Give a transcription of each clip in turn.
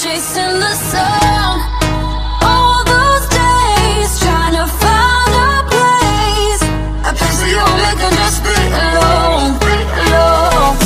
chasing the sun. All those days trying to find a place where you'll make her just be alone, alone.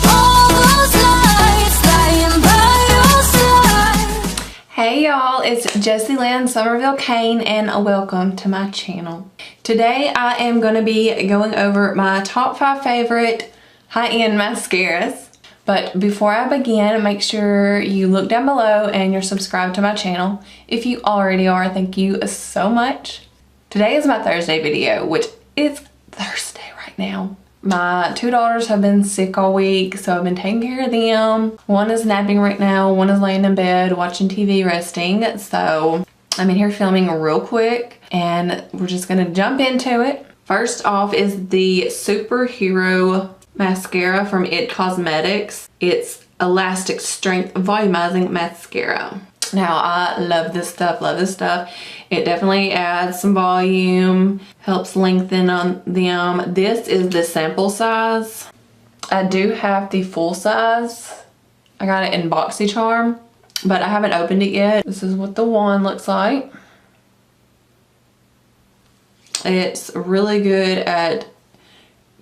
All those nights lying by your side. Hey y'all, it's Jessie Lynn Somerville Kane and welcome to my channel. Today I am going to be going over my top 5 favorite high-end mascaras. But before I begin, make sure you look down below and you're subscribed to my channel. If you already are, thank you so much. Today is my Thursday video, which is Thursday right now. My 2 daughters have been sick all week, so I've been taking care of them. One is napping right now, one is laying in bed watching TV resting. So I'm in here filming real quick and we're just gonna jump into it. First off is the Superhero mascara from It Cosmetics. It's Elastic Strength Volumizing Mascara. Now I love this stuff, It definitely adds some volume, helps lengthen on them. This is the sample size. I do have the full size. I got it in BoxyCharm, but I haven't opened it yet. This is what the wand looks like. It's really good at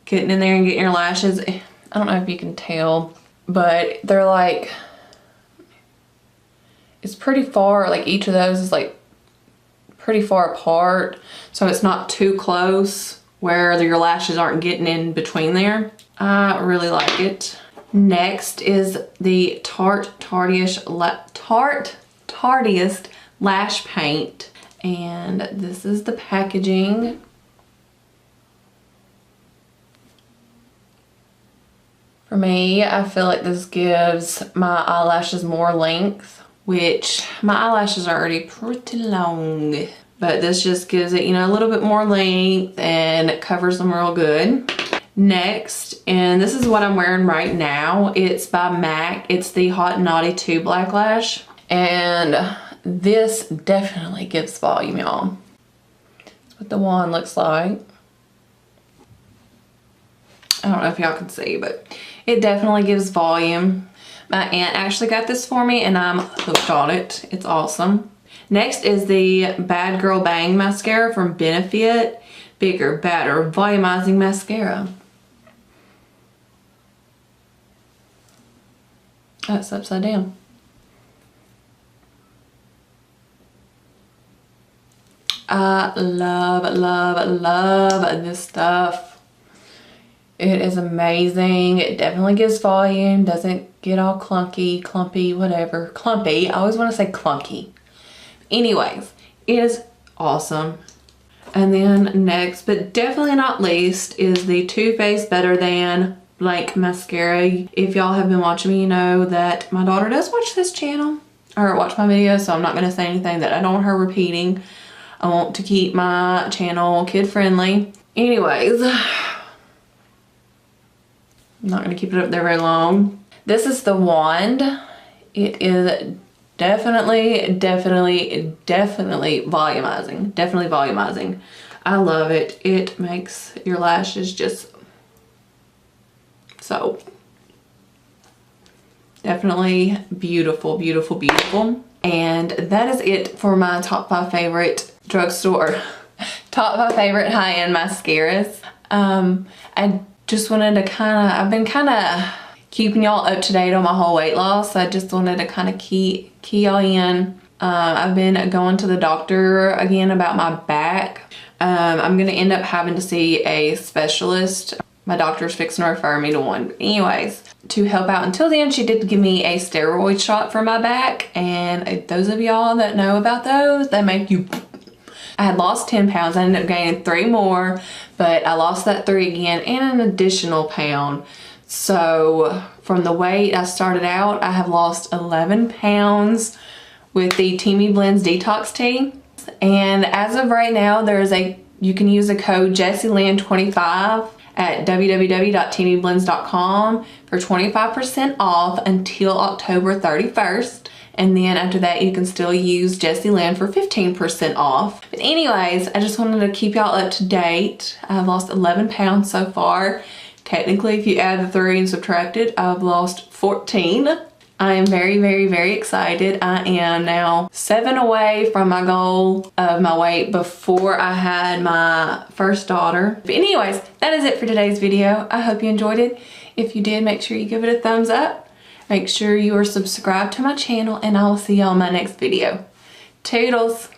getting in there and getting your lashes. I don't know if you can tell, but they're like, it's pretty far, like each of those is like pretty far apart, so it's not too close where your lashes aren't getting in between there. I really like it. Next is the Tartiest Lash Paint, and this is the packaging. For me, I feel like this gives my eyelashes more length, which my eyelashes are already pretty long, but this just gives it, you know, a little bit more length and it covers them real good. Next, and this is what I'm wearing right now, it's by MAC. It's the Hot and Naughty 2 Black Lash, and this definitely gives volume, y'all. That's what the wand looks like. I don't know if y'all can see, but it definitely gives volume. My aunt actually got this for me and I'm hooked on it. It's awesome. Next is the Bad Girl Bang Mascara from Benefit. Bigger, Badder, Volumizing Mascara. That's upside down. I love this stuff. It is amazing. It definitely gives volume, doesn't get all clumpy, whatever. Clumpy. I always want to say clunky. Anyways, it is awesome. And then next, but definitely not least, is the Too Faced Better Than Blank Mascara. If y'all have been watching me, you know that my daughter does watch this channel, or watch my videos, so I'm not going to say anything that I don't want her repeating. I want to keep my channel kid friendly. Anyways, I'm not going to keep it up there very long. This is the wand. It is definitely volumizing. Definitely volumizing. I love it. It makes your lashes just so definitely beautiful. And that is it for my top 5 favorite drugstore, top 5 favorite high-end mascaras. I just wanted to I've been keeping y'all up to date on my whole weight loss. I just wanted to key y'all in. I've been going to the doctor again about my back. I'm gonna end up having to see a specialist. My doctor's fixing to refer me to one. Anyways, to help out until then, she did give me a steroid shot for my back, and those of y'all that know about those, they make you. I had lost 10 pounds. I ended up gaining 3 more, but I lost that 3 again and an additional pound. So from the weight I started out, I have lost 11 pounds with the Teamy Blends Detox Tea. And as of right now, you can use the code JessieLynn25 at www.teamyblends.com for 25% off until October 31st. And then after that, you can still use Jessie Lynn for 15% off. But anyways, I just wanted to keep y'all up to date. I've lost 11 pounds so far. Technically, if you add the 3 and subtract it, I've lost 14. I am very, very, very excited. I am now 7 away from my goal of my weight before I had my first daughter. But anyways, that is it for today's video. I hope you enjoyed it. If you did, make sure you give it a thumbs up. Make sure you are subscribed to my channel, and I will see y'all in my next video. Toodles!